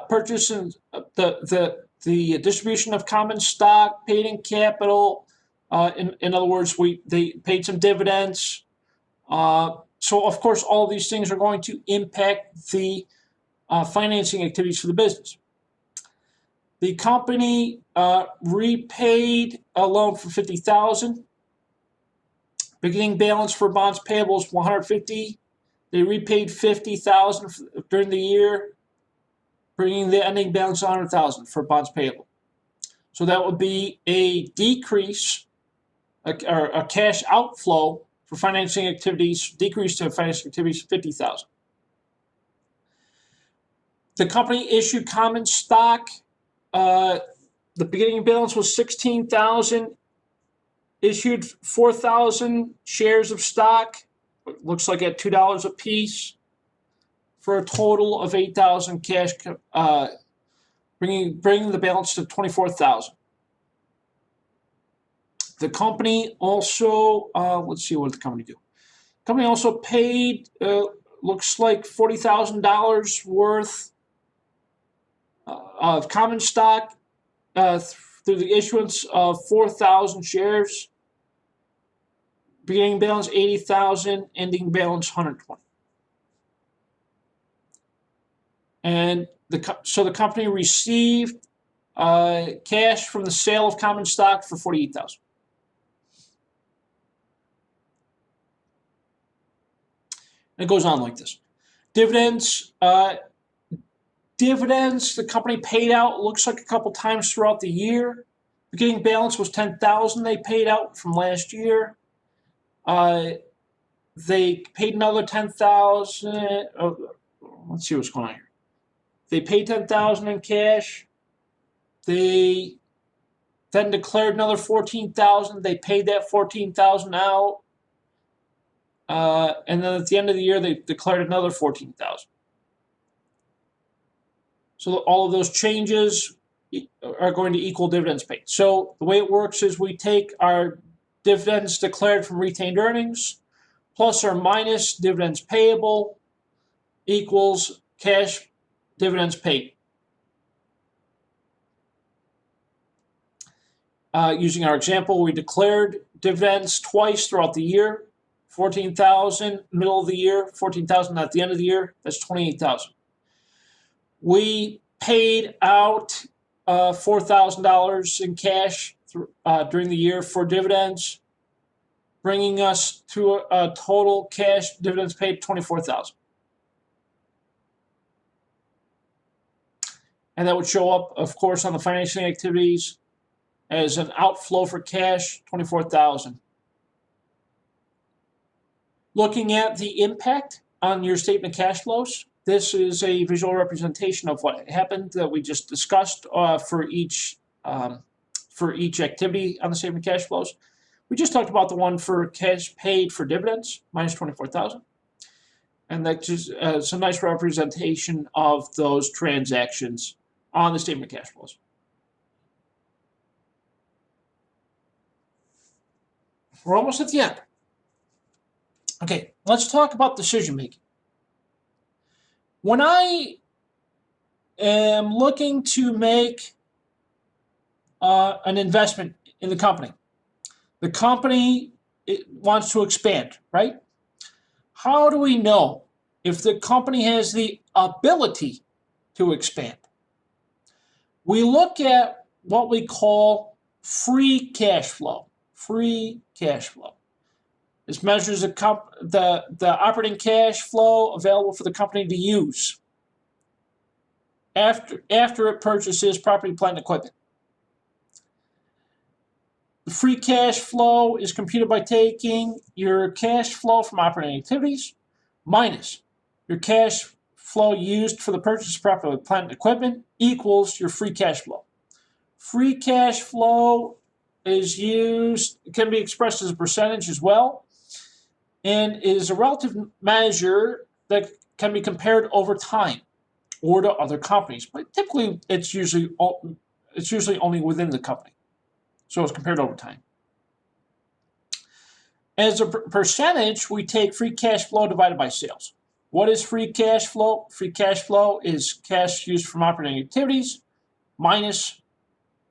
Speaker 1: purchase and the distribution of common stock, paid in capital. In other words, they paid some dividends. So of course, all of these things are going to impact the financing activities for the business. The company repaid a loan for $50,000. Beginning balance for bonds payable is $150,000. They repaid $50,000 during the year, bringing the ending balance to $100,000 for bonds payable. So that would be a decrease, or a cash outflow for financing activities, decrease to financing activities, $50,000. The company issued common stock. The beginning balance was $16,000. Issued 4,000 shares of stock. Looks like at $2 a piece, for a total of $8,000 cash, bringing the balance to $24,000. The company also, let's see, what did the company do? The company also paid, looks like $40,000 worth of common stock through the issuance of 4,000 shares. Beginning balance $80,000, ending balance $120,000. And so the company received cash from the sale of common stock for $48,000. It goes on like this. Dividends. The company paid out, looks like a couple times throughout the year. Beginning balance was $10,000 they paid out from last year. They paid another $10,000. Let's see what's going on here. They paid $10,000 in cash. They then declared another $14,000. They paid that $14,000 out. And then at the end of the year, they declared another $14,000. So all of those changes are going to equal dividends paid. So the way it works is we take our dividends declared from retained earnings plus or minus dividends payable equals cash dividends paid. Using our example, we declared dividends twice throughout the year, 14,000 middle of the year, 14,000 at the end of the year. That's 28,000. We paid out $4,000 in cash during the year for dividends, bringing us to a total cash dividends paid 24,000. And that would show up, of course, on the financing activities as an outflow for cash, 24,000. Looking at the impact on your statement of cash flows, this is a visual representation of what happened that we just discussed for each activity on the statement of cash flows. We just talked about the one for cash paid for dividends, minus 24,000. And that's just it's a nice representation of those transactions on the statement of cash flows. We're almost at the end. Okay, let's talk about decision making. When I am looking to make an investment in the company wants to expand, right? How do we know if the company has the ability to expand? We look at what we call free cash flow. Free cash flow. This measures the operating cash flow available for the company to use after it purchases property, plant, and equipment. The free cash flow is computed by taking your cash flow from operating activities minus your cash flow used for the purchase of property, plant, and equipment equals your free cash flow. Free cash flow can be expressed as a percentage as well, and is a relative measure that can be compared over time or to other companies. But typically, it's usually only within the company. So it's compared over time. As a percentage, we take free cash flow divided by sales. What is free cash flow? Free cash flow is cash used from operating activities minus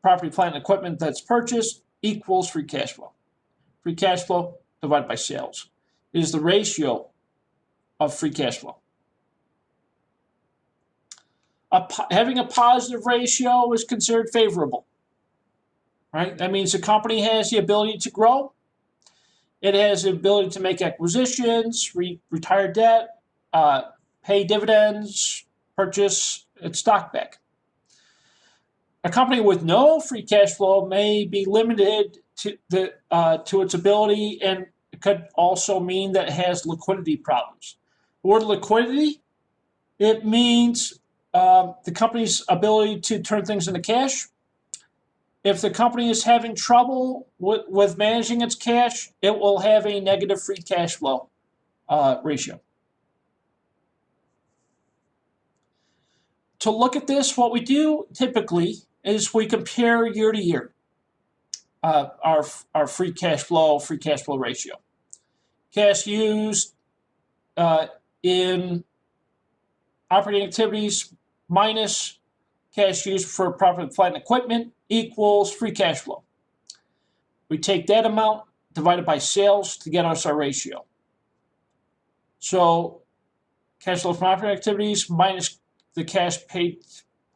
Speaker 1: property, plant, and equipment that's purchased equals free cash flow. Free cash flow divided by sales is the ratio of free cash flow. Having a positive ratio is considered favorable, right? That means the company has the ability to grow. It has the ability to make acquisitions, retire debt, pay dividends, purchase its stock back. A company with no free cash flow may be limited to its ability, and it could also mean that it has liquidity problems. The word liquidity, it means the company's ability to turn things into cash. If the company is having trouble with managing its cash, it will have a negative free cash flow ratio. To look at this, what we do typically is we compare year to year our free cash flow ratio. Cash used in operating activities minus cash used for property, plant, and equipment equals free cash flow. We take that amount divided by sales to get us our ratio. So cash flow from operating activities minus the cash paid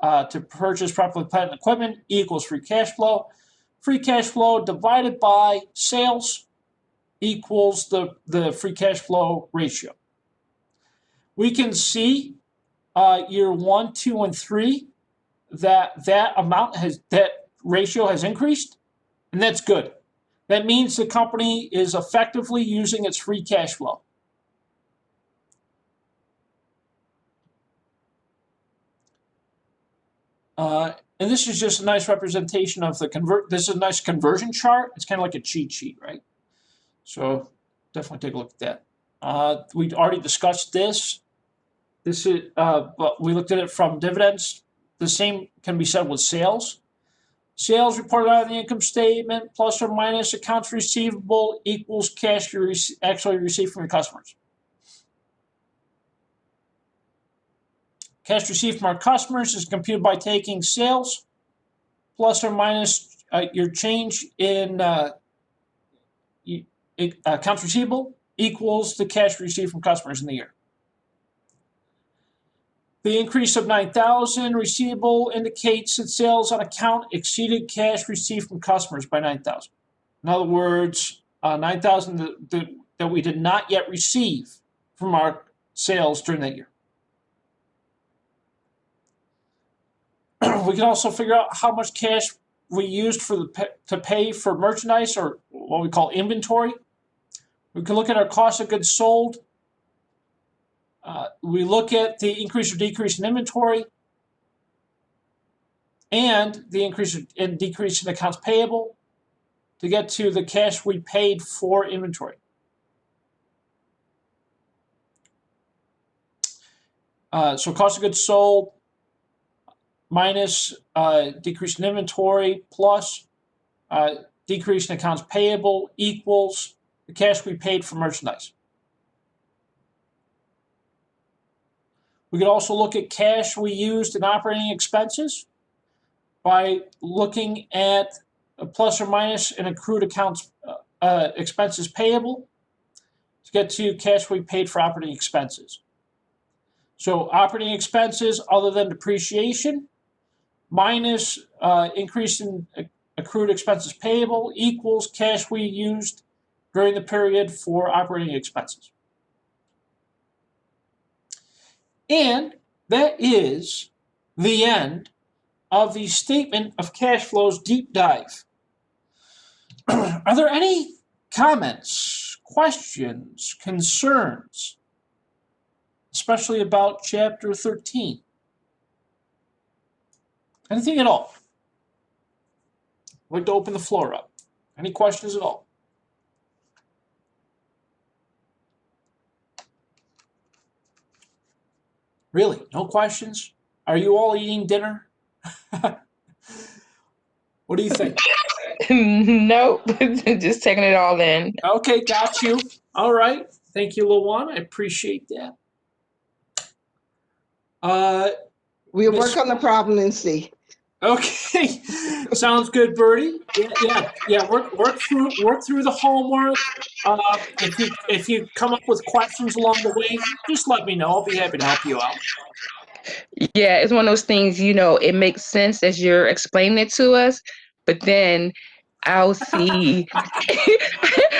Speaker 1: to purchase property, plant, and equipment equals free cash flow. Free cash flow divided by sales equals the free cash flow ratio. We can see year 1, 2, and 3 that ratio has increased, and that's good. That means the company is effectively using its free cash flow. And this is just a nice representation of this is a nice conversion chart. It's kind of like a cheat sheet, right? So definitely take a look at that. We already discussed this. But we looked at it from dividends the same can be said with sales. Sales reported out of the income statement plus or minus accounts receivable equals cash you actually receive from your customers. Cash received from our customers is computed by taking sales plus or minus your change in accounts receivable equals the cash received from customers in the year. The increase of $9,000 receivable indicates that sales on account exceeded cash received from customers by $9,000. In other words, $9,000 that we did not yet receive from our sales during that year. We can also figure out how much cash we used to pay for merchandise, or what we call inventory. We can look at our cost of goods sold. We look at the increase or decrease in inventory and the increase and decrease in accounts payable to get to the cash we paid for inventory. So cost of goods sold minus decrease in inventory plus decrease in accounts payable equals the cash we paid for merchandise. We could also look at cash we used in operating expenses by looking at a plus or minus in accrued accounts expenses payable to get to cash we paid for operating expenses. So operating expenses other than depreciation minus increase in accrued expenses payable equals cash we used during the period for operating expenses. And that is the end of the statement of cash flows deep dive. Are there any comments, questions, concerns, especially about chapter 13? Anything at all? I'd like to open the floor up. Any questions at all? Really? No questions? Are you all eating dinner? What do you think?
Speaker 2: Nope. Just taking it all in.
Speaker 1: Okay, got you. All right. Thank you, Lawan. I appreciate that.
Speaker 2: We'll work on the problem and see.
Speaker 1: Okay, sounds good, Bertie. Yeah. Work through the homework. If you come up with questions along the way, just let me know. I'll be happy to help you out.
Speaker 2: Yeah, it's one of those things, it makes sense as you're explaining it to us, but then I'll see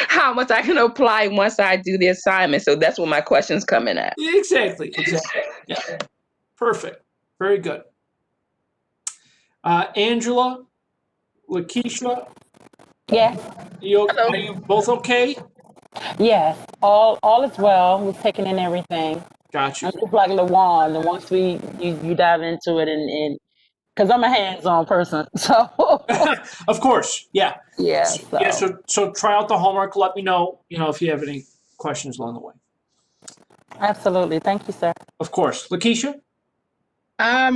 Speaker 2: how much I can apply once I do the assignment. So that's when my questions come in at.
Speaker 1: Exactly. Yeah, perfect. Very good. Angela, Lakeisha,
Speaker 3: Yes,
Speaker 1: are you both okay?
Speaker 3: yes. All is well. We're taking in everything.
Speaker 1: Got you.
Speaker 3: I'm just like LaWan, and once you dive into it and because I'm a hands-on person, so
Speaker 1: Of course, yeah.
Speaker 3: yeah.
Speaker 1: So try out the homework. Let me know, if you have any questions along the way.
Speaker 3: Absolutely. Thank you, sir.
Speaker 1: Of course. Lakeisha?
Speaker 4: I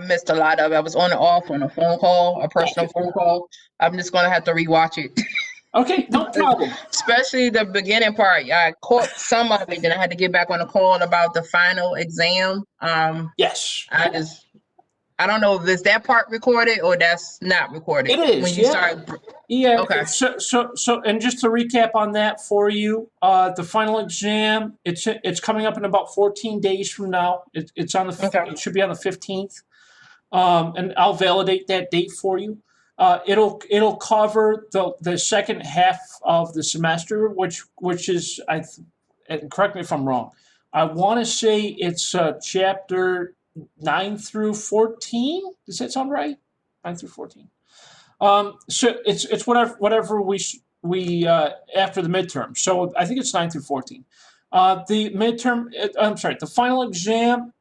Speaker 4: missed a lot of it. I was on and off on a phone call, a personal phone call. I'm just gonna have to rewatch it.
Speaker 1: Okay, no problem.
Speaker 4: Especially the beginning part. I caught some of it, then I had to get back on the call about the final exam.
Speaker 1: Yes.
Speaker 4: I don't know if is that part recorded or that's not recorded.
Speaker 1: It is.
Speaker 4: When you start.
Speaker 1: Yeah.
Speaker 4: Okay.
Speaker 1: So, and just to recap on that for you, the final exam, it's coming up in about 14 days from now. It's on the.
Speaker 4: Okay.
Speaker 1: It should be on the 15th, and I'll validate that date for you. It'll cover the second half of the semester, which is and correct me if I'm wrong. I want to say it's chapter 9 through 14. Does that sound right? 9 through 14. So it's whatever we after the midterm. So I think it's 9 through 14. The midterm, the final exam,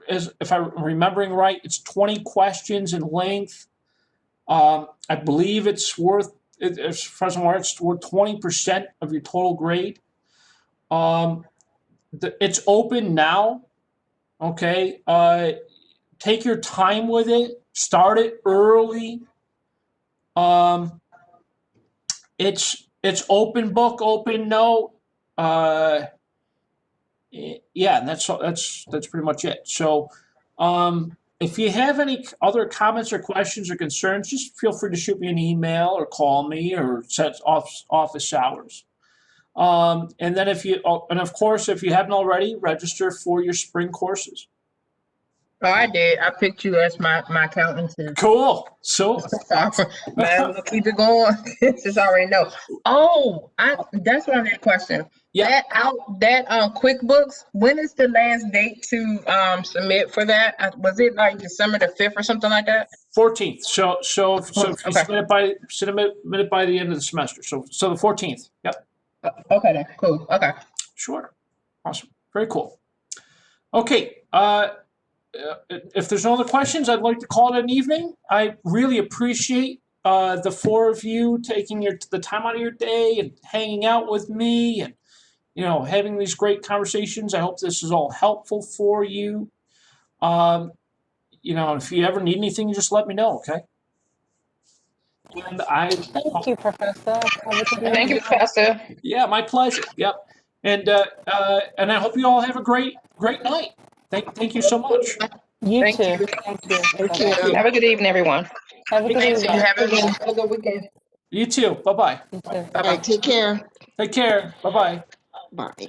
Speaker 1: if I'm remembering right, it's 20 questions in length. I believe it's worth, as far as I'm aware, it's worth 20% of your total grade. It's open now. Okay, take your time with it. Start it early. It's open book, open note. Yeah, and that's pretty much it. So, if you have any other comments or questions or concerns, just feel free to shoot me an email or call me or set office hours. And then and of course, if you haven't already, register for your spring courses.
Speaker 4: Oh, I did. I picked you as my accountant too.
Speaker 1: Cool. So,
Speaker 4: Man, we'll keep it going. Just already know. Oh, that's one of the questions.
Speaker 1: yeah,
Speaker 4: That QuickBooks, when is the last date to submit for that? Was it like December the 5th or something like that?
Speaker 1: 14th. So if you
Speaker 4: Okay.
Speaker 1: submit it by the end of the semester. So the 14th. Yep.
Speaker 4: Okay then. Cool. Okay.
Speaker 1: Sure. Awesome. Very cool. Okay. If there's no other questions, I'd like to call it an evening. I really appreciate the four of you taking the time out of your day and hanging out with me and having these great conversations. I hope this is all helpful for you. If you ever need anything, just let me know, okay? And
Speaker 3: Thank you, Professor.
Speaker 2: Thank you, Professor.
Speaker 1: Yeah, my pleasure. Yep. And I hope you all have a great night. Thank you so much.
Speaker 3: You
Speaker 4: Thank
Speaker 3: too.
Speaker 4: you.
Speaker 3: Thank you.
Speaker 4: Thank you.
Speaker 2: Have a good evening, everyone.
Speaker 3: Have a good
Speaker 4: Thank you.
Speaker 3: evening.
Speaker 4: Have a good weekend.
Speaker 1: You too. Bye-bye.
Speaker 3: You too.
Speaker 5: All right, take care.
Speaker 1: Take care. Bye-bye.
Speaker 5: Bye.